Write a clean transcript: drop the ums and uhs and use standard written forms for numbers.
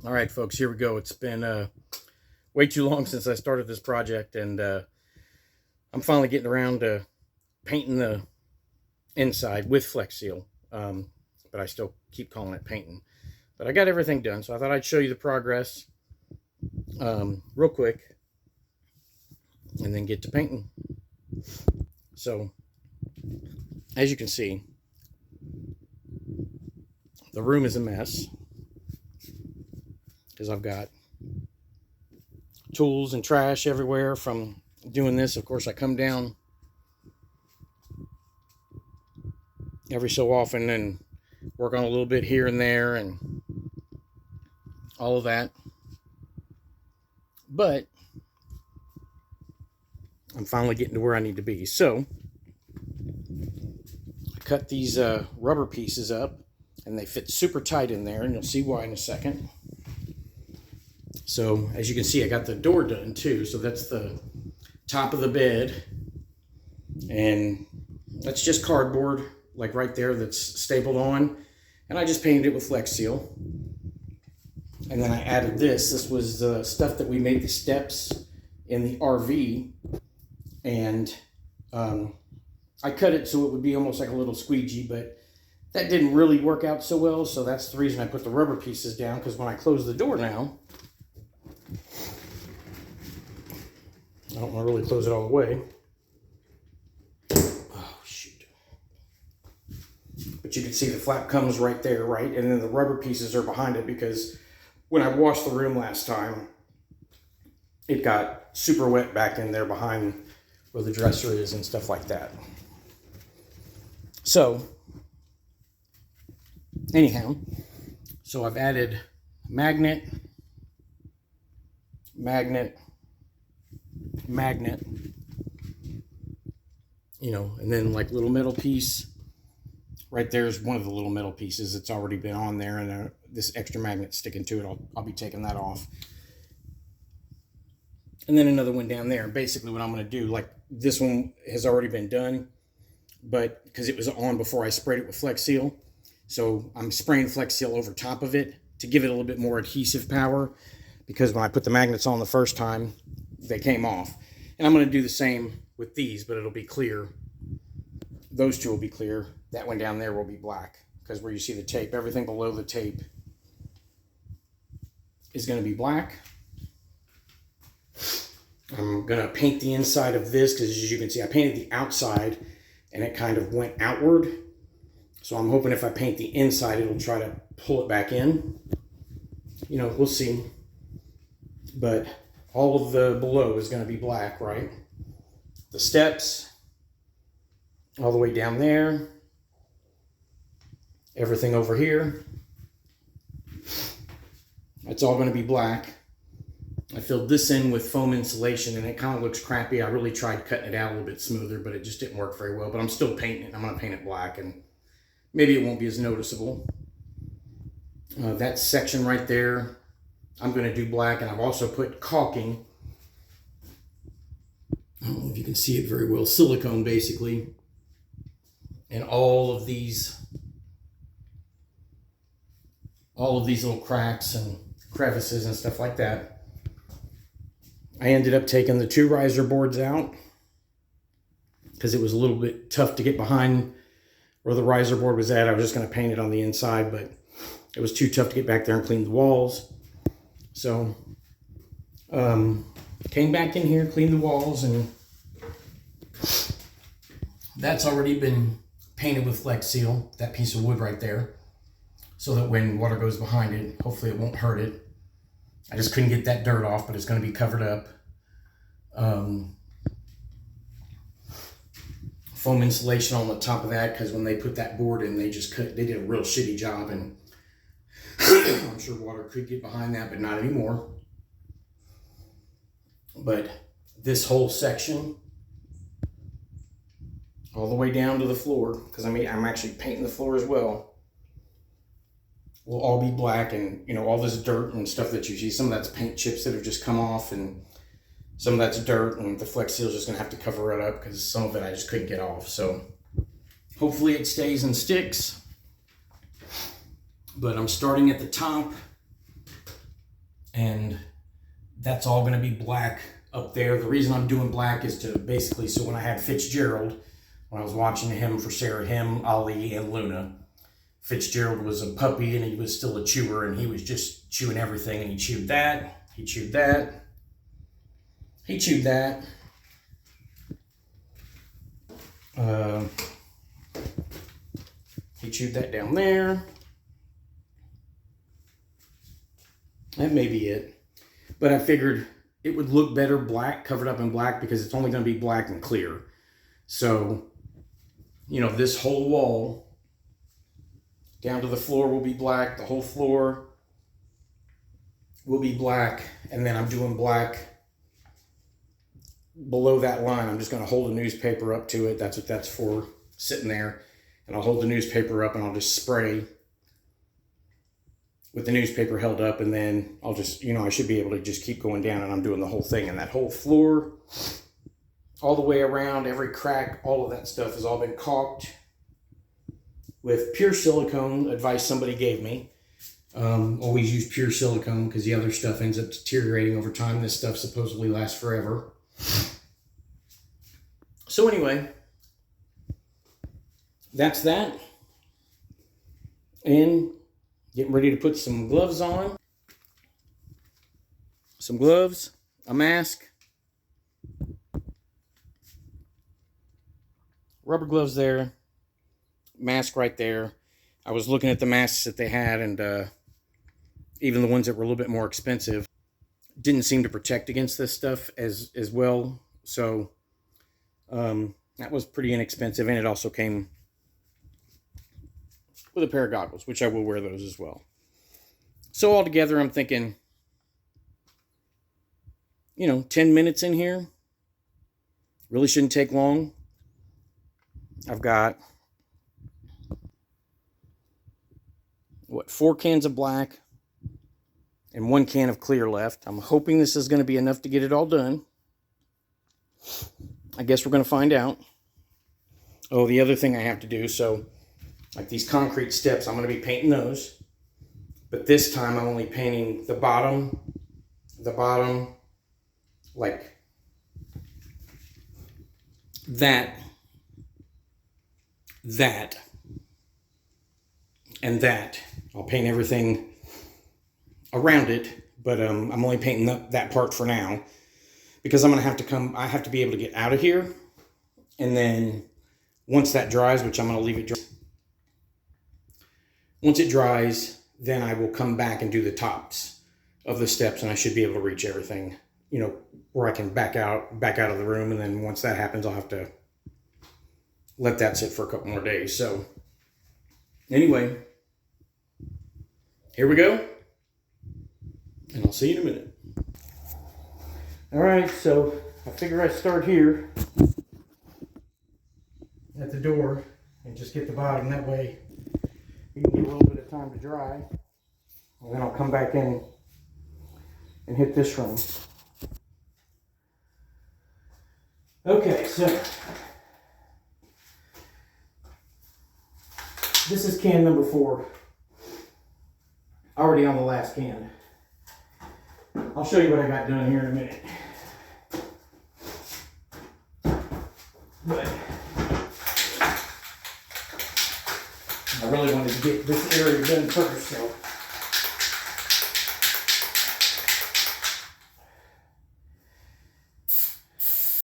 All right, folks, here we go. It's been way too long since I started this project, and I'm finally getting around to painting the inside with Flex Seal. But I still keep calling it painting. But I got everything done, so I thought I'd show you the progress real quick and then get to painting. So, as you can see, the room is a mess because I've got tools and trash everywhere from doing this. Of course, I come down every so often and work on a little bit here and there and all of that. But I'm finally getting to where I need to be. So I cut these rubber pieces up, and they fit super tight in there, and you'll see why in a second. So as you can see, I got the door done too. So that's the top of the bed, and that's just cardboard, like right there, that's stapled on. And I just painted it with Flex Seal. And then I added this. This was the stuff that we made the steps in the RV. And I cut it so it would be almost like a little squeegee, but that didn't really work out so well. So that's the reason I put the rubber pieces down, because when I close the door now, I don't want to really close it all the way. Oh, shoot. But you can see the flap comes right there, right? And then the rubber pieces are behind it, because when I washed the room last time, it got super wet back in there behind where the dresser is and stuff like that. So, anyhow, so I've added magnet, you know, and then like little metal piece. Right there's one of the little metal pieces that's already been on there, and this extra magnet sticking to it. I'll be taking that off. And then another one down there. Basically what I'm going to do, like this one has already been done, but because it was on before I sprayed it with Flex Seal. So I'm spraying Flex Seal over top of it to give it a little bit more adhesive power, because when I put the magnets on the first time, they came off. And I'm going to do the same with these, but it'll be clear. Those two will be clear. That one down there will be black, because where you see the tape, everything below the tape is going to be black. I'm going to paint the inside of this, because as you can see, I painted the outside and it kind of went outward. So I'm hoping if I paint the inside, it'll try to pull it back in. You know, we'll see. But all of the below is going to be black, right? The steps, all the way down there, everything over here, it's all going to be black. I filled this in with foam insulation, and it kind of looks crappy. I really tried cutting it out a little bit smoother, but it just didn't work very well. But I'm still painting it. I'm going to paint it black, and maybe it won't be as noticeable. That section right there, I'm going to do black, and I've also put caulking. I don't know if you can see it very well. Silicone, basically. And all of these little cracks and crevices and stuff like that. I ended up taking the two riser boards out because it was a little bit tough to get behind where the riser board was at. I was just going to paint it on the inside, but it was too tough to get back there and clean the walls. So came back in here, cleaned the walls, and that's already been painted with Flex Seal, that piece of wood right there, so that when water goes behind it, hopefully it won't hurt it. I just couldn't get that dirt off, but it's going to be covered up. Foam insulation on the top of that, because when they put that board in, they did a real shitty job, and I'm sure water could get behind that, but not anymore. But this whole section, all the way down to the floor, because I'm actually painting the floor as well, will all be black. And you know, all this dirt and stuff that you see, some of that's paint chips that have just come off, and some of that's dirt, and the Flex Seal is just gonna have to cover it up, because some of it I just couldn't get off. So hopefully it stays and sticks. But I'm starting at the top And that's all going to be black up there. The reason I'm doing black is to basically, so when I had Fitzgerald, when I was watching him for Sarah, him, Ali, and Luna, Fitzgerald was a puppy and he was still a chewer, and he was just chewing everything, and he chewed that, he chewed that, he chewed that. He chewed that down there. That may be it. But I figured it would look better black, covered up in black, because it's only going to be black and clear. So, you know, this whole wall down to the floor will be black. The whole floor will be black. And then I'm doing black below that line. I'm just going to hold a newspaper up to it. That's what that's for, sitting there. And I'll hold the newspaper up and I'll just spray with the newspaper held up, and then I'll just, you know, I should be able to just keep going down, and I'm doing the whole thing. And that whole floor, all the way around, every crack, all of that stuff has all been caulked with pure silicone, advice somebody gave me. Always use pure silicone because the other stuff ends up deteriorating over time. This stuff supposedly lasts forever. So anyway, that's that. And getting ready to put some gloves on. Some gloves, a mask, rubber gloves there, mask right there. I was looking at the masks that they had, and even the ones that were a little bit more expensive didn't seem to protect against this stuff as well. So that was pretty inexpensive, and it also came with a pair of goggles, which I will wear those as well. So altogether, I'm thinking, you know, 10 minutes in here. Really shouldn't take long. I've got, what, 4 cans of black and 1 can of clear left. I'm hoping this is going to be enough to get it all done. I guess we're going to find out. Oh, the other thing I have to do, so like these concrete steps, I'm going to be painting those. But this time I'm only painting the bottom, like that, and that. I'll paint everything around it, but I'm only painting that part for now, because I'm going to have to I have to be able to get out of here, and then once that dries, which I'm going to leave it dry. Once it dries, then I will come back and do the tops of the steps, and I should be able to reach everything, you know, where I can back out of the room. And then once that happens, I'll have to let that sit for a couple more days. So anyway, here we go, and I'll see you in a minute. All right, so I figure I start here at the door and just get the bottom. That way you can get a little bit of time to dry, and then I'll come back in and hit this room. Okay, so this is can number 4, already on the last can. I'll show you what I got done here in a minute. But I really wanted to get this area done first, so